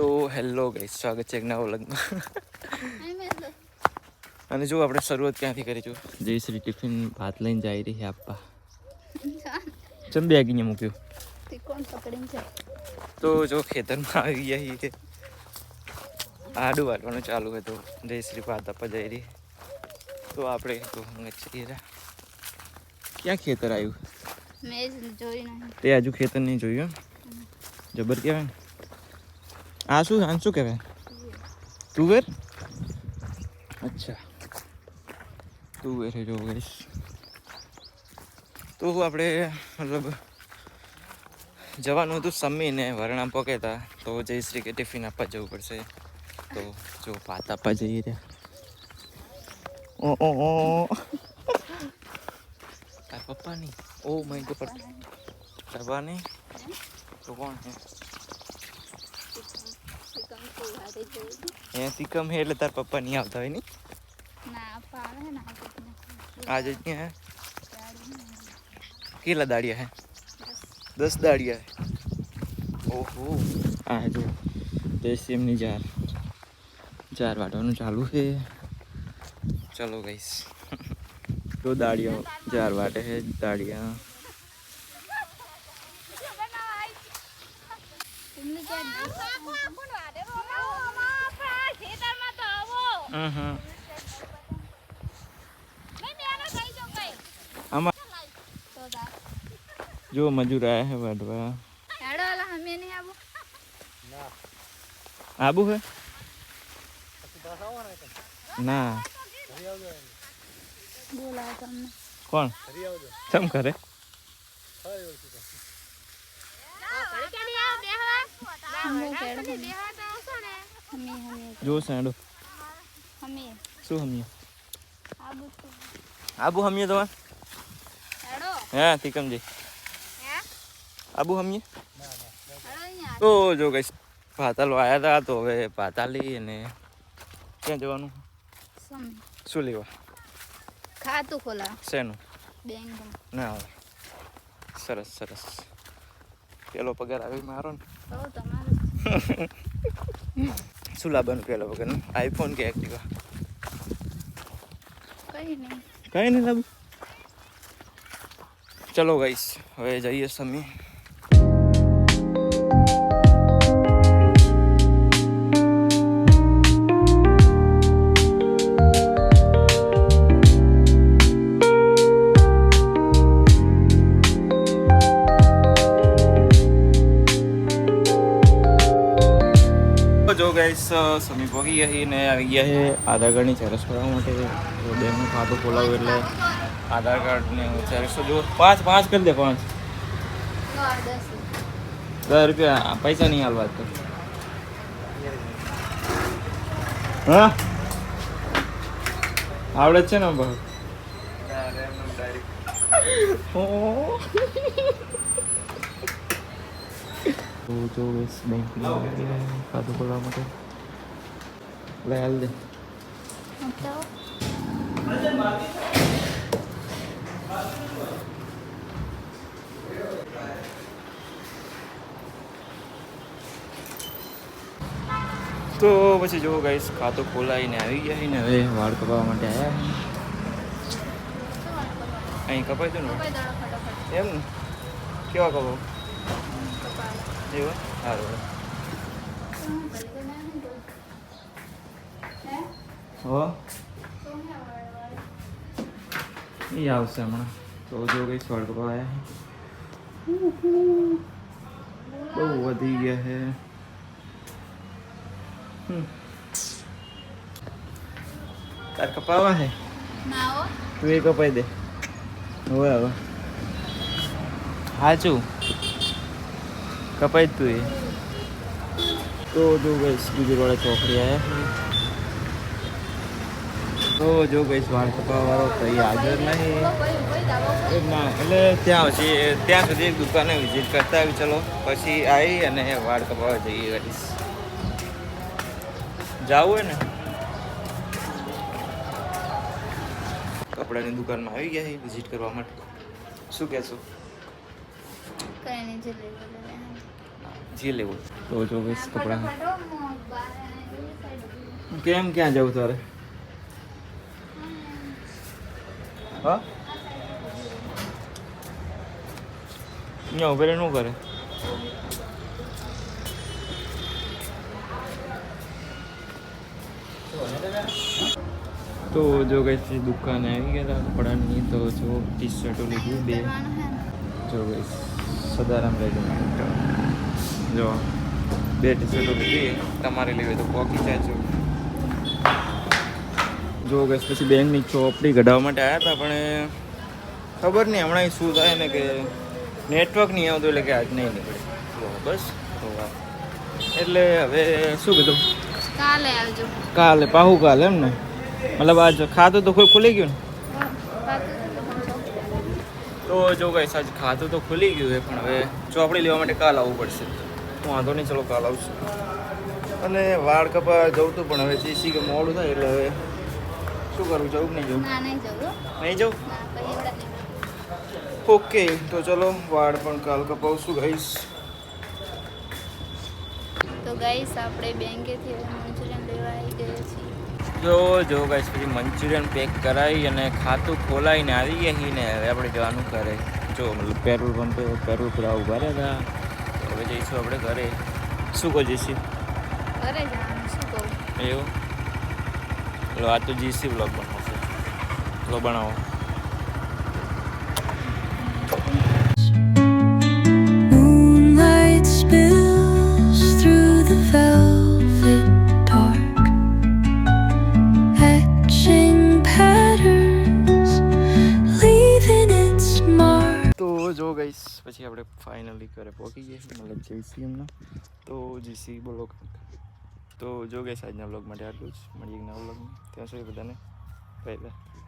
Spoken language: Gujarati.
તો હેલો ગાઈસ, સ્વાગત છે એક નવા વ્લોગમાં. અને જો આપણે શરૂઆત ક્યાંથી કરીશું. જયશ્રી ટિફિન ભાત લઈને જઈ રહી છે આપવા. ચમ બેગીને મૂક્યું તો જો ખેતરમાં આવી ગયા છે. આડું વાટવાનું ચાલુ હતું. જયશ્રી ભાત આપવા જઈ રહી. તો આપણે તો ક્યાં ખેતર આવ્યું મેં જોઈ નહીં. તે હજુ ખેતર નહીં જોયું. જબર કહેવાય ને. આ શું કહેવાય? તુવેર. અચ્છા, તુવેર જો ગઈશ. તો આપણે મતલબ જવાનું હતું સમીને વરણામ પકેતા. તો જયશ્રી કે ટિફિન આપવા જવું પડશે. તો જો ભાત આપવા જઈએ રહ્યા. ઓ તાર પપ્પાની. ઓ માય ગોડ, પપ્પાની. તો કોણ છે? સિકમ હે એટલે તાર પપ્પા નહીં આવતા હોય ને? આજે જ હે. કેટલા દાડિયા હે? 10 દાડિયા હે. ઓહો, આ જો એમની ચાર વાટવાનું ચાલુ છે. ચલો ગઈશ. તો દાડિયા 4 વાટે છે દાડિયા. जो मजूर आया है वाटवा. आबू है ना? कौन सम करे? जो सेंडो શું હમીએ? આબુ હમીએ તો હે તિકમજી આબુ હમીએ. તો જો ગઈ ભાતાલો આવ્યા હતા. તો હવે ભાતાલી અને ક્યાં જવાનું? શું લેવા? ખાતું ખોલા. શેનું? બેંક ના આવે. સરસ સરસ. પેલો પગાર આવી મારો ને. શું લાવવાનું પેલો પગારનું? આઈફોન કે એક્ટિવા? કઈ નહીં લાવું. ચલો ગાઈસ, હવે જઈએ સમી. જો ગાઈસ સમી પહોંચી ગયા ને આવી ગયા છે આધાર કાર્ડની ચેરસ કરાવવા માટે. બેંકનું ખાતું ખોલાવ્યું એટલે આધાર કાર્ડને ચેરસ જો 5 કરી દે. 5 10 રૂપિયા પૈસા નહીં હાલવા તો. હા આવડે છે ને બહુ. જો બેંકની ખાતું ખોલાવવા માટે લે હાલ દે. તો પછી જો ગાઈસ ખાતું ખોલાવીને આવી ગયા ને હવે વાળ કપાવવા માટે આવ્યા. અહીં કપાઈ દો ને એમ ને. કેવા કપાવ? એવું સારું. હો એ આવશે હમણાં. તો જો ગઈ વાળ કપાવ્યા બહુ વધી ગયા છે. તાર કપાવા હે? તું એ કપાઈ દે. હવે હવે હાચું કપાઈ તું એ. તો જો ગઈશ ગુજરવાળા ચોકડી આવ્યા. તો જો ગઈશ વાળ કપાવવાળો કઈ હાજર નહીં. ના એટલે ત્યાં સુધી એક દુકાને વિઝિટ કરતા આવી. ચલો પછી આવી અને વાળ કપાવવા જઈએ. ગઈશ જવું હોય ને. કપડાની દુકાનમાં આવી ગયા વિઝિટ કરવા માટે. શું કહેશો? જે લેવું તો જો બસ કપડાં કેમ ક્યાં જવું તારે હા અહીંયા ઉભેરે શું કરે તો જો ગઈ દુકાને આવી ગયા હતા કપડાની તો જો ટી શર્ટો લીધું 2 જો ગઈ સદારામ રેજીમેન્ટ જો 2 ટી શર્ટો લીધી તમારે લેવી તો પોકી જાજો જો ગઈ પછી બેંકની ચોપડી કઢાવવા માટે આવ્યા હતા પણ ખબર નહીં હમણાં શું થાય ને કે નેટવર્ક નહીં આવતું એટલે કે આજ નહીં નીકળે બસ તો એટલે હવે શું કીધું કાલે આવજો કાલે પાહુ કાલે એમ ને મતલબ આજ ખાતું તો ખુલી ગયું ને તો જો ગઈ સાજ ખાતું તો ખુલી ગયું છે પણ હવે ચોપડી લેવા માટે કાલ આવવું પડશે હું વાંધો નહીં ચલો કાલ આવશું અને વાળ કપા જવું તું પણ હવે ચીસી કે મોડું થાય એટલે હવે શું કરવું જવું કે નહીં જવું ના નહીં જવું નહીં જવું ના કઈ એવડા નહીં ઓકે તો ચલો વાળ પણ કાલ કપાવશું ગઈશ તો ગાઈસ આપણે બેંકેથી મંચુરિયન લેવા આવી ગયા છીએ જો ગાઈસ પછી મંચુરિયન પેક કરાવી અને ખાતું ખોલાવીને આવી ગયા ને હવે આપણે જવાનું ઘરે જો મતલબ પેટ્રોલ પંપે પેટ્રોલ પૂરા ઉભા રહ્યા હતા હવે જઈશું આપણે ઘરે શું કહો જઈશું ઘરે જવાનું શું કહું એવું ચલો આ તો જીસી બ્લોગ બનાવશે ચલો બનાવો Moonlight spills through the velvet dark, etching patterns, leaving its mark. તો જો ગઈશ પછી આપણે ફાઇનલી ઘરે પહોંચી ગયા મતલબ જઈસી એમના તો જીસી બોલો તો જો ગઈશ આજના બ્લોગ માટે આટલું જ મળીએ એક નવા બ્લોગમાં ત્યાં સુધી બધાને બાય બાય